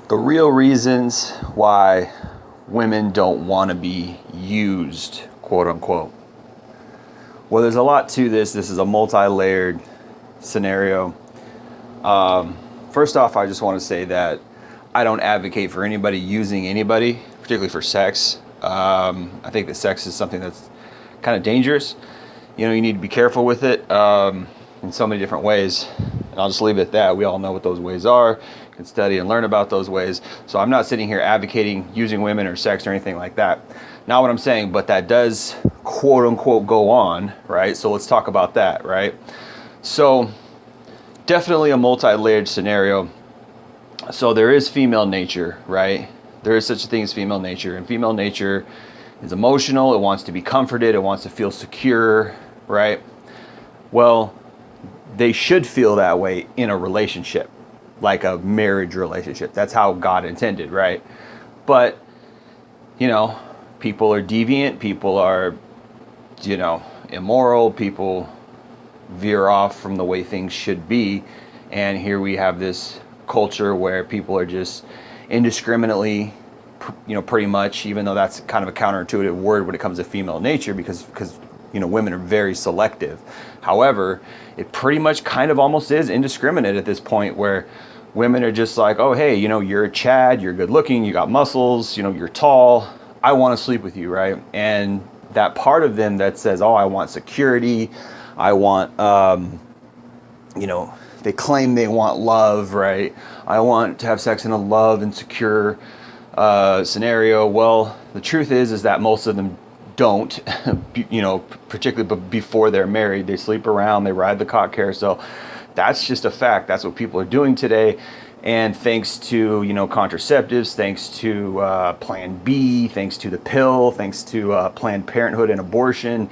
The real reasons why women don't want to be used, quote unquote. Well, there's a lot to this. This is a multi-layered scenario. First off, I just want to say that I don't advocate for anybody using anybody, particularly for sex. I think that sex is something that's kind of dangerous. You know, you need to be careful with it in so many different ways. And I'll just leave it at that. We all know what those ways are. You can study and learn about those ways. So I'm not sitting here advocating using women or sex or anything like that. Not what I'm saying, but that does quote unquote go on, right? So let's talk about that, right? So definitely a multi-layered scenario. So there is female nature, right? There is such a thing as female nature, and female nature is emotional. It wants to be comforted. It wants to feel secure, right? Well, they should feel that way in a relationship, like a marriage relationship. That's how God intended, right? But, you know, people are deviant. People are, you know, immoral. People veer off from the way things should be. And here we have this culture where people are just indiscriminately, you know, pretty much, even though that's kind of a counterintuitive word when it comes to female nature, because you know, women are very selective. However, it pretty much kind of almost is indiscriminate at this point, where women are just like, oh, hey, you know, you're a Chad, you're good looking, you got muscles, you know, you're tall, I want to sleep with you, right? And that part of them that says, oh, I want security, I want, you know, they claim they want love, right? I want to have sex in a love and secure scenario. Well, the truth is that most of them don't, you know, particularly before they're married. They sleep around, they ride the cock carousel. That's just a fact. That's what people are doing today. And thanks to, you know, contraceptives, thanks to Plan B, thanks to the pill, thanks to Planned Parenthood and abortion,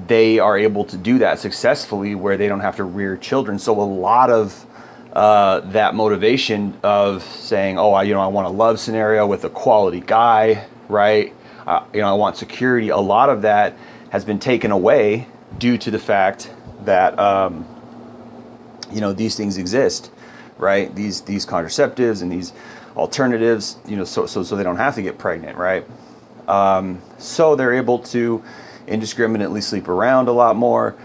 they are able to do that successfully where they don't have to rear children. So a lot of that motivation of saying, oh, I want a love scenario with a quality guy, right? You know, I want security. A lot of that has been taken away due to the fact that, you know, these things exist, right? These contraceptives and these alternatives, you know, so they don't have to get pregnant, right? So they're able to indiscriminately sleep around a lot more.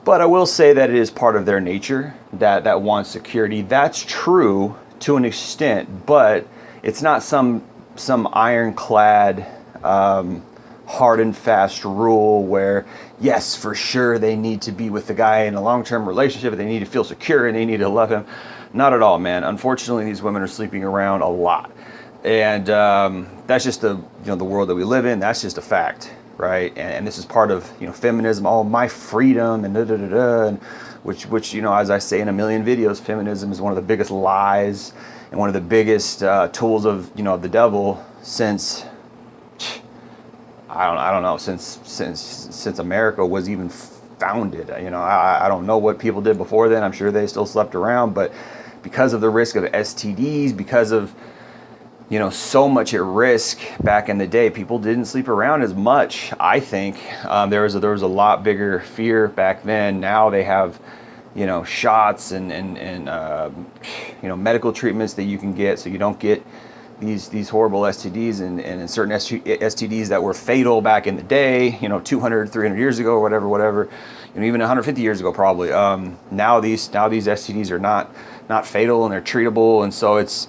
But I will say that it is part of their nature that wants security. That's true to an extent, but it's not some ironclad, hard and fast rule where, yes, for sure they need to be with the guy in a long-term relationship, they need to feel secure and they need to love him. Not at all, man. Unfortunately, these women are sleeping around a lot. And that's just the world that we live in. That's just a fact, right? And this is part of, you know, feminism, oh, my freedom and and which, you know, as I say in a million videos, feminism is one of the biggest lies and one of the biggest tools of, you know, the devil since I don't know, since America was even founded. You know, I don't know what people did before then. I'm sure they still slept around, but because of the risk of STDs, because of, you know, so much at risk back in the day, people didn't sleep around as much. I think there was a lot bigger fear back then. Now they have, you know, shots and you know, medical treatments that you can get so you don't get these horrible STDs and certain STDs that were fatal back in the day, you know, 200, 300 years ago or whatever, you know, even 150 years ago probably. Now these STDs are not fatal and they're treatable, and so it's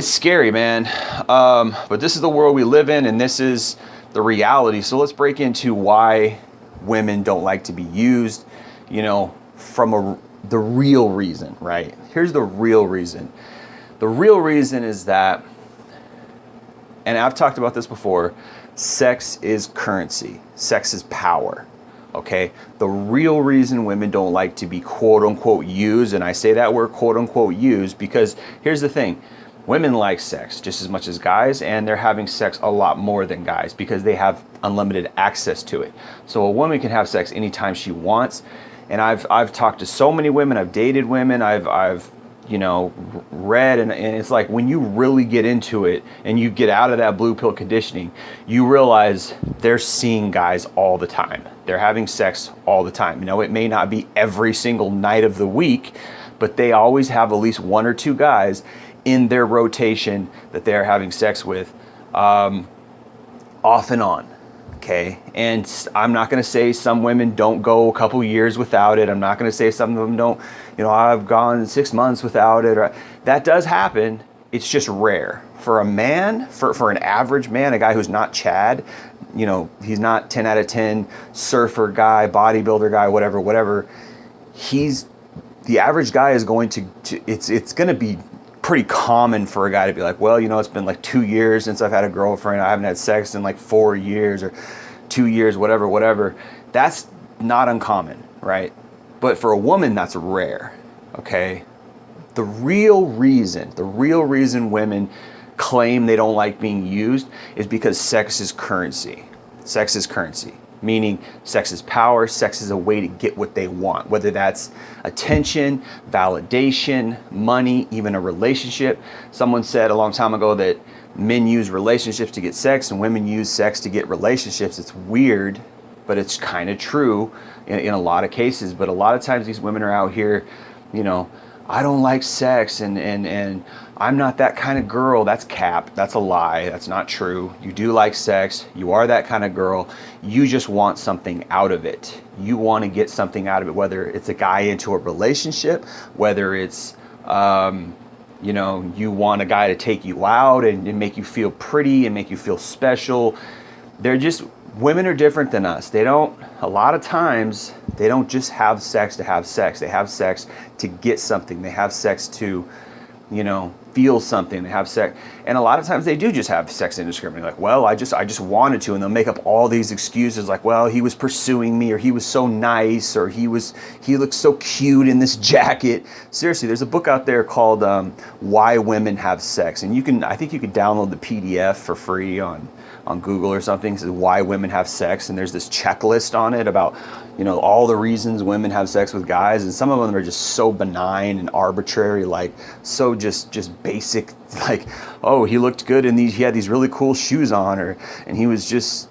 scary, man. But this is the world we live in, and this is the reality. So let's break into why women don't like to be used, you know, from the real reason, right? Here's the real reason. The real reason is that, and I've talked about this before, sex is currency. Sex is power, okay? The real reason women don't like to be quote unquote used, and I say that word quote unquote used because here's the thing. Women like sex just as much as guys, and they're having sex a lot more than guys because they have unlimited access to it. So a woman can have sex anytime she wants. And I've talked to so many women, I've dated women, I've you know, read, and it's like when you really get into it and you get out of that blue pill conditioning, you realize they're seeing guys all the time. They're having sex all the time. You know, it may not be every single night of the week, but they always have at least one or two guys in their rotation that they're having sex with, off and on. Okay. And I'm not going to say some women don't go a couple years without it. I'm not going to say some of them don't, I've gone 6 months without it. That does happen. It's just rare. For a man, for an average man, a guy who's not Chad, he's not 10 out of 10 surfer guy, bodybuilder guy, whatever. The average guy is going to it's going to be pretty common for a guy to be like, well, it's been like 2 years since I've had a girlfriend. I haven't had sex in like 4 years or 2 years, whatever. That's not uncommon, right? But for a woman, that's rare, okay? The real reason women claim they don't like being used is because sex is currency. Sex is currency. Meaning sex is power, sex is a way to get what they want, whether that's attention, validation, money, even a relationship. Someone said a long time ago that men use relationships to get sex and women use sex to get relationships. It's weird, but it's kind of true in a lot of cases. But a lot of times these women are out here, I don't like sex and I'm not that kind of girl. That's cap. That's a lie. That's not true. You do like sex. You are that kind of girl. You just want something out of it. You want to get something out of it, whether it's a guy into a relationship, whether it's, you want a guy to take you out and make you feel pretty and make you feel special. Women are different than us. A lot of times, they don't just have sex to have sex. They have sex to get something. They have sex to, feel something. They have sex. And a lot of times they do just have sex indiscriminately. Like, well, I just wanted to. And they'll make up all these excuses like, well, he was pursuing me, or he was so nice, or he looked so cute in this jacket. Seriously, there's a book out there called Why Women Have Sex. And I think you could download the PDF for free on Google or something. It says Why Women Have Sex. And there's this checklist on it about, all the reasons women have sex with guys. And some of them are just so benign and arbitrary, like so just basic, like, oh, he looked good in these, he had these really cool shoes on, and he was just,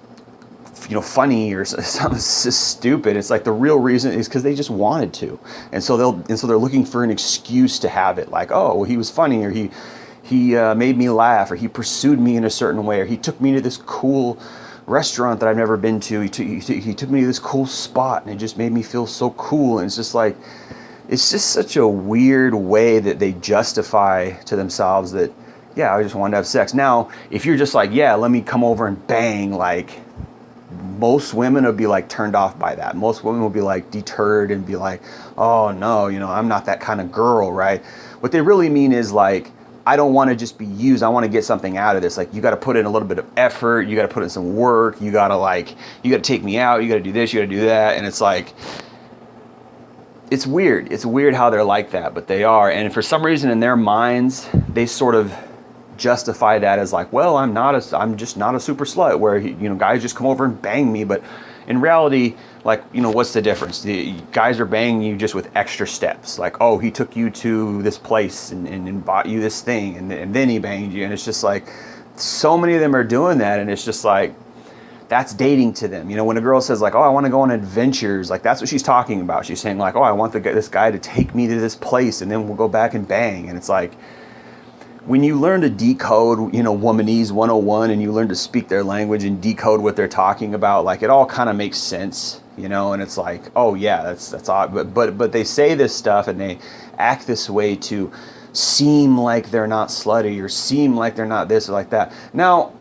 funny or something stupid. It's like the real reason is because they just wanted to. And so they're looking for an excuse to have it. Like, oh, well, he was funny, or he made me laugh, or he pursued me in a certain way, or he took me to this cool restaurant that I've never been to. He took me to this cool spot, and it just made me feel so cool. And it's just like, it's just such a weird way that they justify to themselves that, yeah, I just wanted to have sex. Now, if you're just like, yeah, let me come over and bang, like, most women would be like turned off by that. Most women will be like deterred and be like, oh no, I'm not that kind of girl, right? What they really mean is like, I don't want to just be used. I want to get something out of this. Like, you got to put in a little bit of effort. You got to put in some work. You got to take me out. You got to do this. You got to do that. And it's like, it's weird. It's weird how they're like that, but they are. And for some reason in their minds, they sort of justify that as like, well, I'm just not a super slut where, guys just come over and bang me. But in reality, like, what's the difference? The guys are banging you just with extra steps. Like, oh, he took you to this place and bought you this thing, and then he banged you. And it's just like, so many of them are doing that. And it's just like, that's dating to them. When a girl says like, oh, I want to go on adventures, like that's what she's talking about. She's saying like, oh, I want this guy to take me to this place, and then we'll go back and bang. And it's like, when you learn to decode, Womanese 101, and you learn to speak their language and decode what they're talking about, like it all kind of makes sense, and it's like, oh yeah, that's odd. But they say this stuff and they act this way to seem like they're not slutty or seem like they're not this or like that. Now,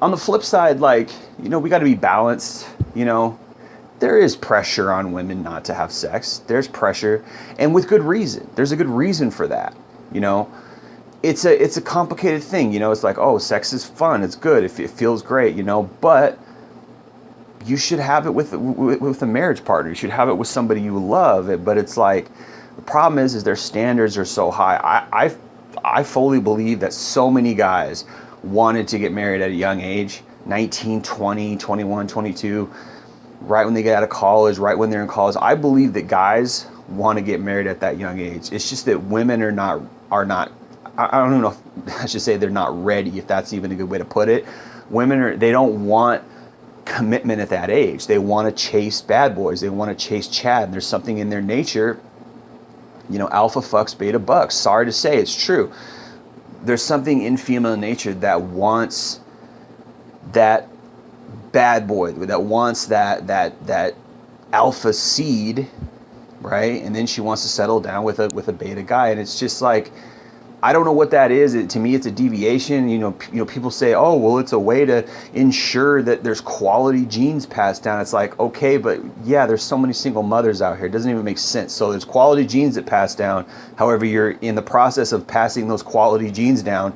on the flip side, like, we got to be balanced, There is pressure on women not to have sex. There's pressure, and with good reason. There's a good reason for that, It's a complicated thing, It's like, oh, sex is fun, it's good, it feels great, But you should have it with a marriage partner. You should have it with somebody you love. But it's like, the problem is their standards are so high. I fully believe that so many guys wanted to get married at a young age, 19, 20, 21, 22, right when they get out of college, right when they're in college. I believe that guys want to get married at that young age. It's just that women are not. I don't even know if I should say they're not ready, if that's even a good way to put it. They don't want commitment at that age. They want to chase bad boys. They want to chase Chad. And there's something in their nature, alpha fucks beta bucks. Sorry to say, it's true. there's something in female nature that wants that bad boy, that wants that alpha seed, right? And then she wants to settle down with a beta guy, and it's just like, I don't know what that is. To me, it's a deviation. People say, oh, well, it's a way to ensure that there's quality genes passed down. It's like, okay, but yeah, there's so many single mothers out here. It doesn't even make sense. So there's quality genes that pass down. However, you're in the process of passing those quality genes down.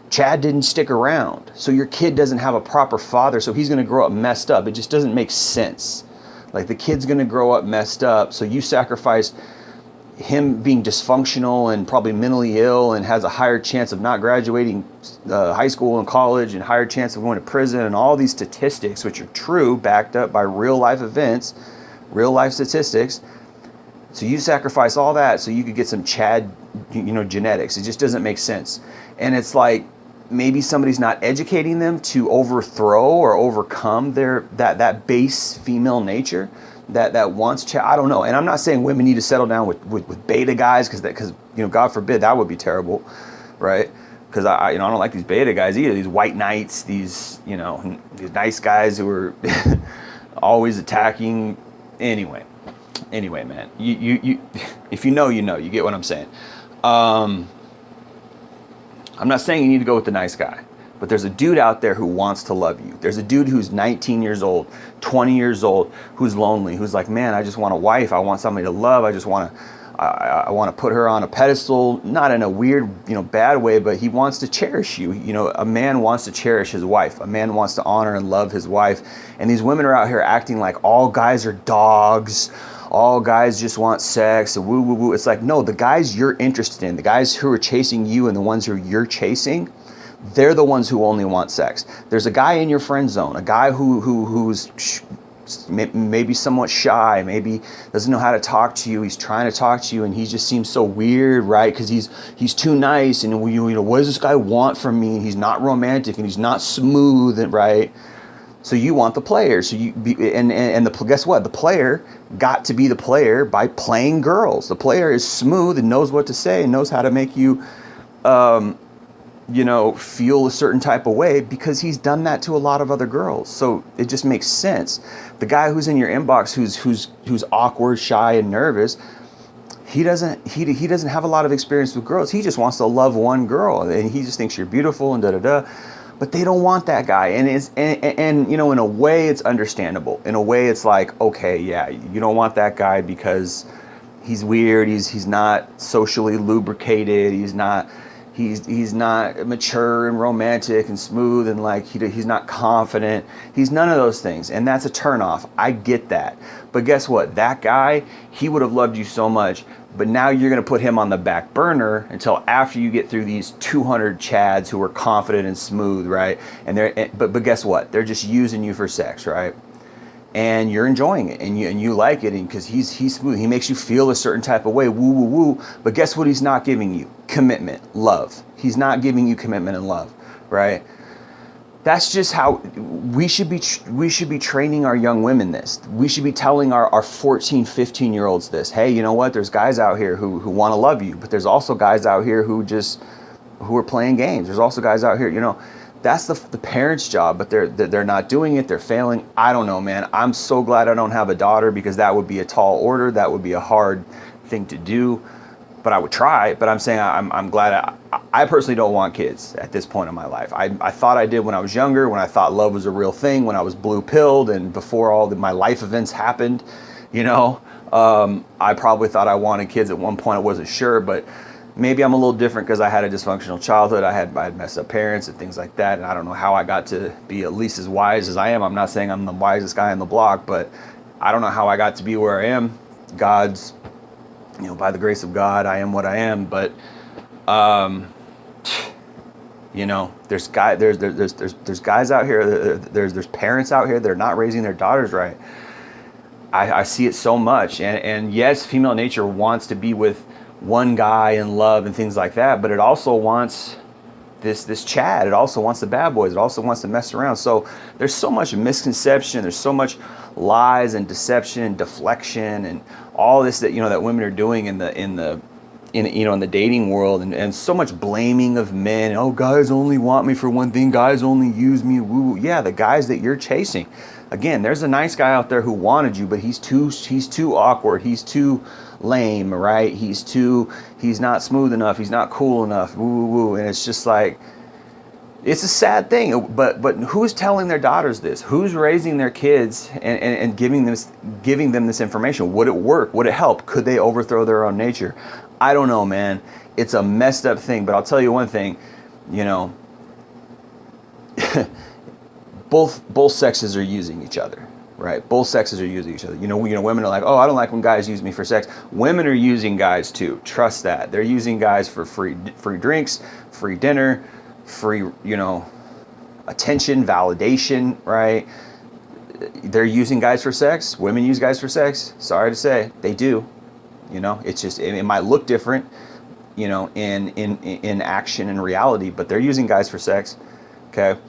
Chad didn't stick around. So your kid doesn't have a proper father. So he's going to grow up messed up. It just doesn't make sense. Like, the kid's going to grow up messed up. So you sacrifice him being dysfunctional and probably mentally ill and has a higher chance of not graduating high school and college, and higher chance of going to prison, and all these statistics, which are true, backed up by real life events, real life statistics. So you sacrifice all that so you could get some Chad, genetics. It just doesn't make sense. And it's like, maybe somebody's not educating them to overthrow or overcome that base female nature that wants Chad. I don't know. And I'm not saying women need to settle down with beta guys, because God forbid, that would be terrible, right? Because I don't like these beta guys either. These white knights, these nice guys who are always attacking. Anyway, man, you if you get what I'm saying. I'm not saying you need to go with the nice guy, but there's a dude out there who wants to love you. There's a dude who's 19 years old, 20 years old, who's lonely, who's like, man, I just want a wife. I want somebody to love. I want to put her on a pedestal, not in a weird, bad way, but he wants to cherish you. A man wants to cherish his wife. A man wants to honor and love his wife. And these women are out here acting like all guys are dogs. All guys just want sex, and woo, woo, woo. It's like, no, the guys you're interested in, the guys who are chasing you and the ones who you're chasing, they're the ones who only want sex. There's a guy in your friend zone, a guy who's maybe somewhat shy, maybe doesn't know how to talk to you. He's trying to talk to you, and he just seems so weird, right? Because he's too nice, and what does this guy want from me? And he's not romantic, and he's not smooth, right? So you want the player. So guess what? The player got to be the player by playing girls. The player is smooth and knows what to say and knows how to make you, feel a certain type of way, because he's done that to a lot of other girls. So it just makes sense. The guy who's in your inbox, who's awkward, shy, and nervous, he doesn't have a lot of experience with girls. He just wants to love one girl, and he just thinks you're beautiful and da-da-da. But they don't want that guy, and in a way it's understandable. In a way it's like, okay, yeah, you don't want that guy because he's weird, he's not socially lubricated, he's not mature and romantic and smooth, and like he's not confident. He's none of those things, and that's a turnoff. I get that. But guess what? That guy, he would have loved you so much, but now you're going to put him on the back burner until after you get through these 200 Chads who are confident and smooth, right? But guess what? They're just using you for sex, right? And you're enjoying it, and you like it, and because he's smooth, he makes you feel a certain type of way, woo woo woo. But guess what? He's not giving you commitment, love. He's not giving you commitment and love, right? That's just how we should be training our young women this. We should be telling our 14, 15-year-olds this. Hey, you know what? There's guys out here who want to love you, but there's also guys out here who are playing games. There's also guys out here, that's the parents' job, but they're not doing it. They're failing. I don't know, man. I'm so glad I don't have a daughter, because that would be a tall order. That would be a hard thing to do. But I would try. But I'm saying I'm glad. I personally don't want kids at this point in my life. I thought I did when I was younger, when I thought love was a real thing, when I was blue-pilled, and before all my life events happened. I probably thought I wanted kids at one point. I wasn't sure, but maybe I'm a little different because I had a dysfunctional childhood. I had messed up parents and things like that, and I don't know how I got to be at least as wise as I am. I'm not saying I'm the wisest guy on the block, but I don't know how I got to be where I am. God's, by the grace of God, I am what I am. But there's guys out here. There's parents out here that are not raising their daughters right. I see it so much, and yes, female nature wants to be with one guy and love and things like that, but it also wants this Chad. It also wants the bad boys. It also wants to mess around. So there's so much misconception. There's so much lies and deception and deflection and all this that that women are doing in the in the dating world, and so much blaming of men. Oh, guys only want me for one thing. Guys only use me. Woo. Yeah, the guys that you're chasing. Again, there's a nice guy out there who wanted you, but he's too awkward. He's too lame, right? He's not smooth enough. He's not cool enough. Woo, woo, woo. And it's just like, it's a sad thing. But who's telling their daughters this? Who's raising their kids and giving them this information? Would it work? Would it help? Could they overthrow their own nature? I don't know, man. It's a messed up thing. But I'll tell you one thing, you know, both sexes are using each other, right? Both sexes are using each other. You know, women are like, oh, I don't like when guys use me for sex. Women are using guys too. Trust that. They're using guys for free drinks, free dinner, free, attention, validation, right? They're using guys for sex. Women use guys for sex. Sorry to say, they do. It's just, it might look different, in action and reality, but they're using guys for sex. Okay.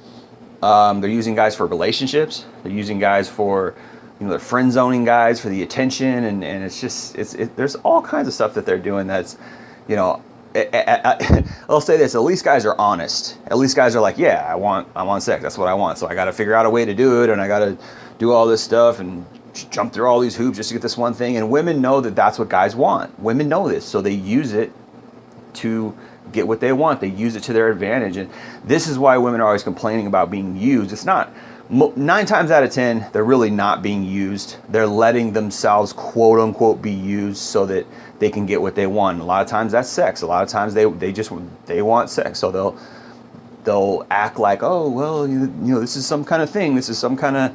They're using guys for relationships. They're using guys for, they're friend zoning guys for the attention. And it's just, there's all kinds of stuff that they're doing that's, I'll say this, at least guys are honest. At least guys are like, yeah, I want sex. That's what I want. So I got to figure out a way to do it. And I got to do all this stuff and jump through all these hoops just to get this one thing. And women know that that's what guys want. Women know this. So they use it to get what they want. They use it to their advantage. And this is why women are always complaining about being used. It's not, 9 times out of 10, they're really not being used. They're letting themselves, quote unquote, be used so that they can get what they want. A lot of times that's sex. A lot of times they want sex. So they'll act like, oh, well, this is some kind of thing. This is some kind of,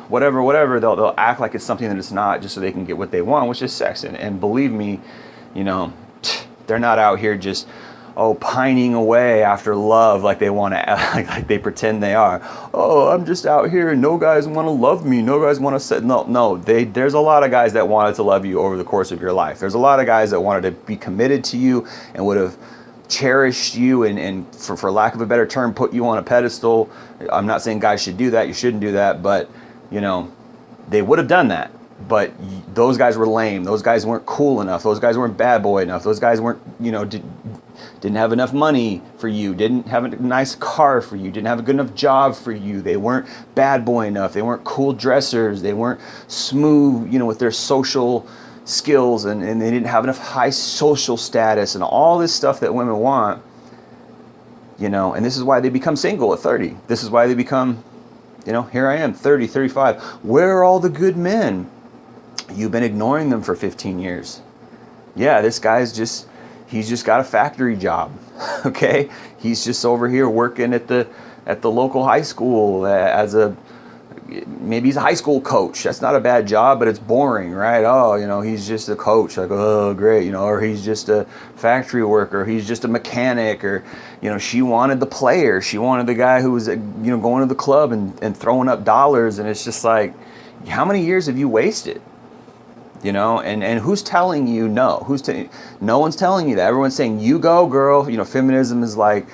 whatever. They'll act like it's something that it's not, just so they can get what they want, which is sex. And believe me, they're not out here just, pining away after love like they want to, like they pretend they are. Oh, I'm just out here and no guys want to love me. No guys want to say, no. There's a lot of guys that wanted to love you over the course of your life. There's a lot of guys that wanted to be committed to you and would have cherished you and for lack of a better term, put you on a pedestal. I'm not saying guys should do that. You shouldn't do that, but they would have done that. But those guys were lame. Those guys weren't cool enough. Those guys weren't bad boy enough. Those guys weren't, didn't have enough money for you. Didn't have a nice car for you. Didn't have a good enough job for you. They weren't bad boy enough. They weren't cool dressers. They weren't smooth, with their social skills. And they didn't have enough high social status and all this stuff that women want, And this is why they become single at 30. This is why they become, here I am, 30, 35. Where are all the good men? You've been ignoring them for 15 years. Yeah, this guy's he's just got a factory job. Okay? He's just over here working at the local high school maybe he's a high school coach. That's not a bad job, but it's boring, right? Oh, he's just a coach. Like, oh, great, or he's just a factory worker. He's just a mechanic, or, she wanted the player. She wanted the guy who was, going to the club and throwing up dollars. And it's just like, how many years have you wasted? And who's telling you no? No one's telling you that. Everyone's saying, you go, girl. Feminism is like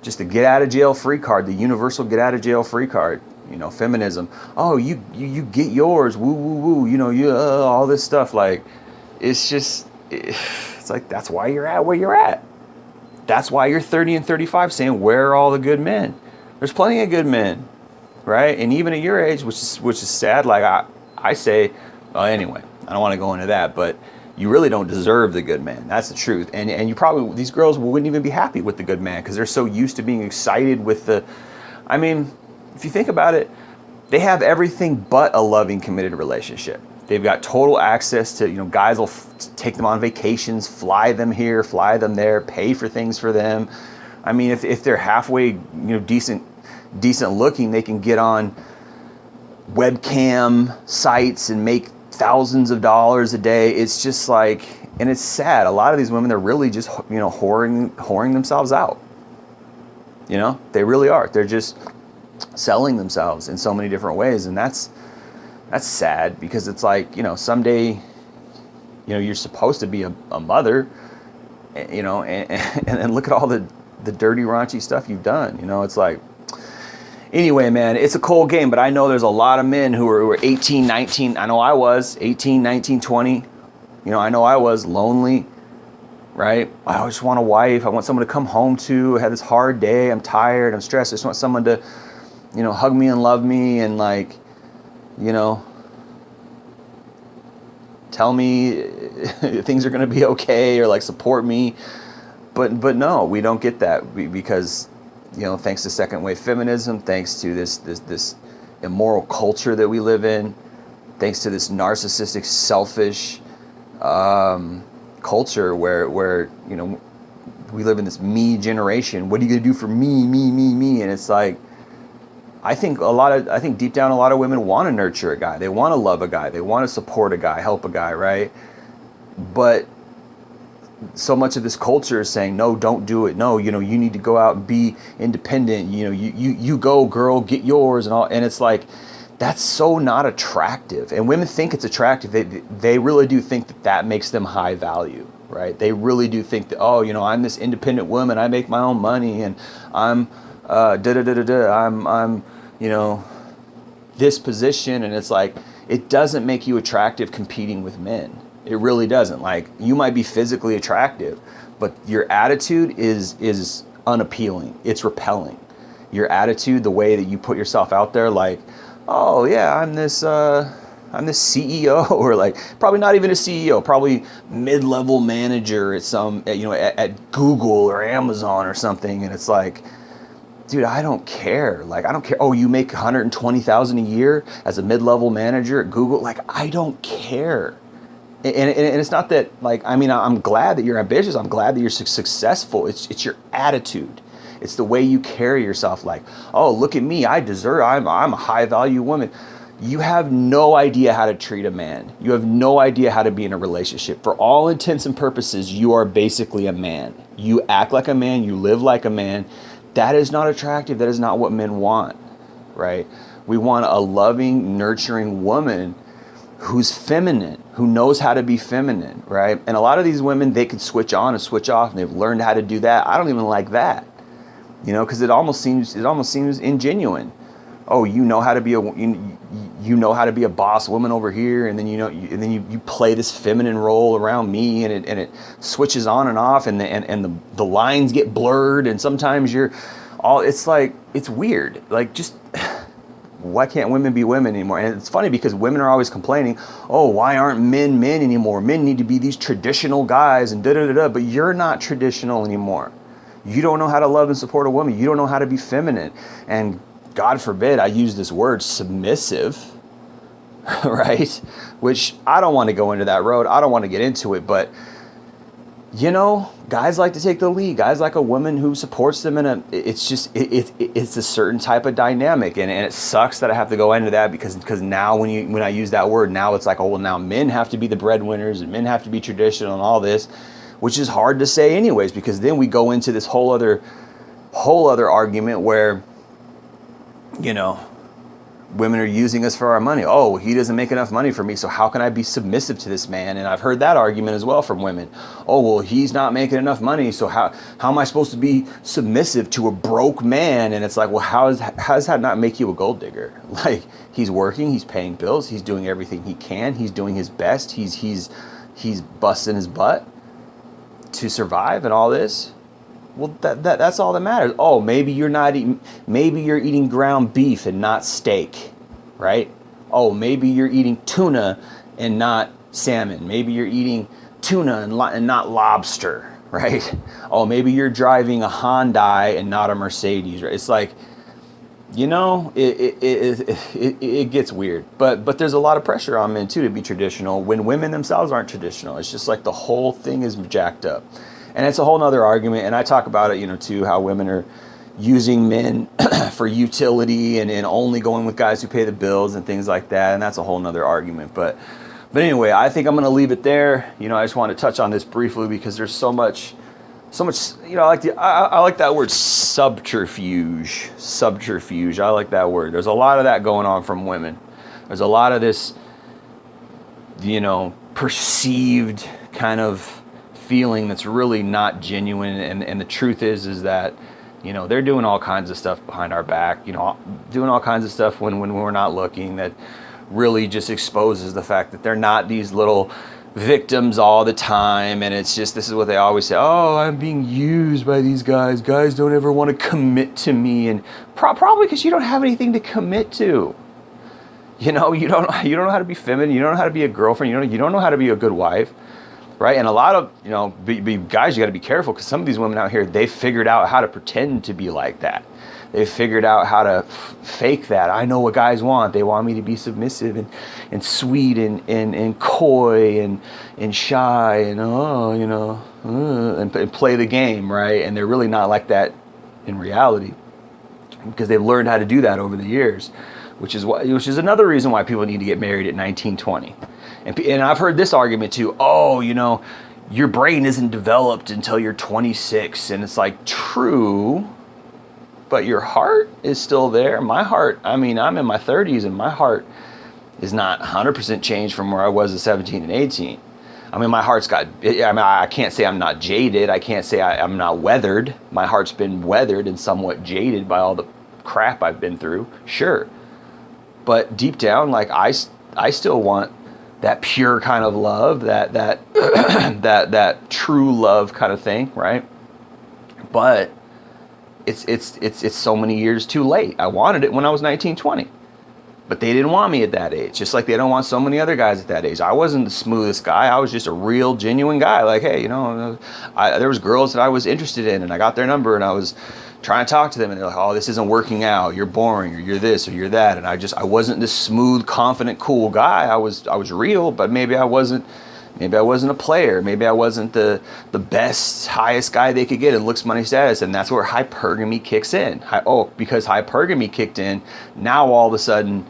just the get out of jail free card, the universal get out of jail free card. Feminism. Oh, you get yours. Woo, woo, woo. All this stuff. Like, it's just, it's like, that's why you're at where you're at. That's why you're 30 and 35 saying, where are all the good men? There's plenty of good men, right? And even at your age, which is sad. Like I say, well, anyway, I don't want to go into that, but you really don't deserve the good man. That's the truth. And you probably, these girls wouldn't even be happy with the good man because they're so used to being excited with if you think about it, they have everything but a loving, committed relationship. They've got total access to, guys will take them on vacations, fly them here, fly them there, pay for things for them. If they're halfway, decent looking, they can get on webcam sites and make thousands of dollars a day. It's just like, and it's sad. A lot of these women, they're really just, whoring themselves out. They really are. They're just selling themselves in so many different ways. And that's sad because it's like, someday, you're supposed to be a mother, and look at all the dirty, raunchy stuff you've done. It's like, anyway, man, it's a cold game, but I know there's a lot of men who are 18, 19. I know I was 18, 19, 20. I know I was lonely, right? I just want a wife. I want someone to come home to. I had this hard day. I'm tired. I'm stressed. I just want someone to, hug me and love me and like, tell me things are going to be okay or like support me. But no, we don't get that because, thanks to second wave feminism, thanks to this immoral culture that we live in, thanks to this narcissistic, selfish culture where we live in this me generation. What are you going to do for me? And it's like, I think deep down a lot of women want to nurture a guy. They want to love a guy. They want to support a guy, help a guy, right? But so much of this culture is saying, no, don't do it. No, you need to go out and be independent. You go, girl, get yours and all. And it's like, that's so not attractive. And women think it's attractive. They really do think that makes them high value, right? They really do think that, I'm this independent woman. I make my own money and I'm I'm this position. And it's like, it doesn't make you attractive competing with men. It really doesn't. Like, you might be physically attractive, but your attitude is unappealing. It's repelling. Your attitude, the way that you put yourself out there, like, oh yeah, I'm this CEO, or like probably not even a CEO, probably mid-level manager at at Google or Amazon or something, and it's like, dude, I don't care. Like, I don't care. Oh, you make $120,000 a year as a mid-level manager at Google? Like, I don't care. And it's not that, like, I'm glad that you're ambitious. I'm glad that you're successful. It's your attitude. It's the way you carry yourself. Like, oh, look at me. I'm a high value woman. You have no idea how to treat a man. You have no idea how to be in a relationship. For all intents and purposes, you are basically a man. You act like a man. You live like a man. That is not attractive. That is not what men want, right? We want a loving, nurturing woman who's feminine, who knows how to be feminine, right? And a lot of these women, they can switch on and switch off, and they've learned how to do that. I don't even like that, because it almost seems ingenuine. Oh, you know how to be a boss woman over here, and then you play this feminine role around me, and it switches on and off, and the lines get blurred, and sometimes it's like, it's weird. Like, just why can't women be women anymore? And it's funny because women are always complaining, oh, why aren't men anymore? Men need to be these traditional guys and da-da-da-da. But you're not traditional anymore. You don't know how to love and support a woman. You don't know how to be feminine. And God forbid I use this word, submissive, right? Which I don't want to go into that road. I don't want to get into it. But, guys like to take the lead. Guys like a woman who supports them it's a certain type of dynamic. And it sucks that I have to go into that because now when I use that word, now it's like, oh, well, now men have to be the breadwinners and men have to be traditional and all this, which is hard to say anyways, because then we go into this whole other argument where, women are using us for our money. Oh, he doesn't make enough money for me, so how can I be submissive to this man? And I've heard that argument as well from women. Oh, well, he's not making enough money, so how am I supposed to be submissive to a broke man? And it's like, well, how does that not make you a gold digger? Like, he's working, he's paying bills, he's doing everything he can, he's doing his best, he's busting his butt to survive and all this. Well, that's all that matters. Oh, maybe you're eating ground beef and not steak, right? Oh, maybe you're eating tuna and not salmon. Maybe you're eating tuna and not lobster, right? Oh, maybe you're driving a Hyundai and not a Mercedes, right? It's like, it gets weird. But there's a lot of pressure on men too to be traditional when women themselves aren't traditional. It's just like the whole thing is jacked up. And it's a whole nother argument, and I talk about it, too, how women are using men for utility and only going with guys who pay the bills and things like that, and that's a whole nother argument. But anyway, I think I'm going to leave it there. I just want to touch on this briefly because there's so much. I like that word subterfuge. Subterfuge. I like that word. There's a lot of that going on from women. There's a lot of this, perceived kind of feeling that's really not genuine, and the truth is that they're doing all kinds of stuff behind our back, doing all kinds of stuff when we're not looking, that really just exposes the fact that they're not these little victims all the time, and it's just, this is what they always say, oh, I'm being used by these guys. Guys don't ever want to commit to me, and probably because you don't have anything to commit to. You know, you don't know how to be feminine, you don't know how to be a girlfriend, you don't know how to be a good wife, right? And a lot of, you know, guys, you got to be careful, because some of these women out here, they figured out how to pretend to be like that. They figured out how to fake that. I know what guys want. They want me to be submissive and sweet and coy and shy and, and play the game, right? And they're really not like that in reality, because they've learned how to do that over the years, which is another reason why people need to get married at 19, 20. And I've heard this argument too. Oh, your brain isn't developed until you're 26. And it's like, true, but your heart is still there. My heart, I'm in my 30s, and my heart is not 100% changed from where I was at 17 and 18. My heart's I can't say I'm not jaded. I can't say I'm not weathered. My heart's been weathered and somewhat jaded by all the crap I've been through, sure. But deep down, like, I still want that pure kind of love, that that true love kind of thing, right? But it's so many years too late. I wanted it when I was 19, 20. But they didn't want me at that age, just like they don't want so many other guys at that age. I wasn't the smoothest guy. I was just a real, genuine guy. Like, hey, there was girls that I was interested in, and I got their number, and I was trying to talk to them, and they're like, oh, this isn't working out. You're boring, or you're this, or you're that. And I wasn't this smooth, confident, cool guy. I was real, but maybe I wasn't a player. Maybe I wasn't the best, highest guy they could get in looks, money, status. And that's where hypergamy kicks in. Because hypergamy kicked in, now all of a sudden,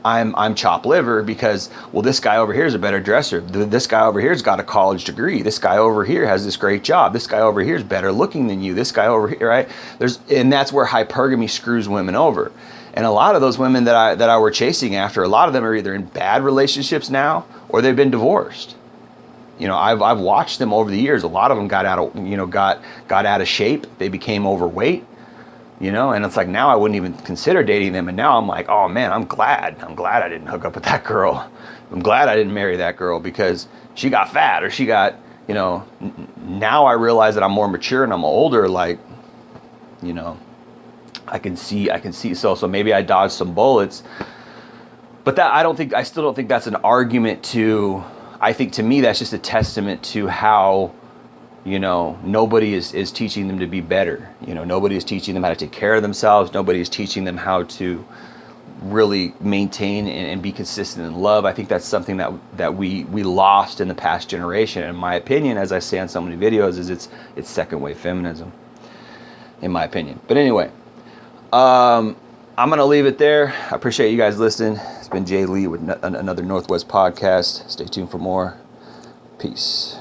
I'm chopped liver because, well, this guy over here is a better dresser. This guy over here's got a college degree. This guy over here has this great job. This guy over here is better looking than you. This guy over here, right? And that's where hypergamy screws women over. And a lot of those women that I were chasing after, a lot of them are either in bad relationships now, or they've been divorced. I've watched them over the years. A lot of them got out of shape. They became overweight. And it's like, now I wouldn't even consider dating them. And now I'm like, oh man, I'm glad I didn't hook up with that girl. I'm glad I didn't marry that girl, because she got fat, or she got, now I realize that I'm more mature and I'm older. Like, I can see. So maybe I dodged some bullets, but I still don't think that's an argument to, I think to me, that's just a testament to how, nobody is teaching them to be better. Nobody is teaching them how to take care of themselves. Nobody is teaching them how to really maintain and be consistent in love. I think that's something that we lost in the past generation. In my opinion, as I say on so many videos, is it's second wave feminism, in my opinion. But anyway, I'm going to leave it there. I appreciate you guys listening. It's been Jay Lee with another Northwest podcast. Stay tuned for more. Peace.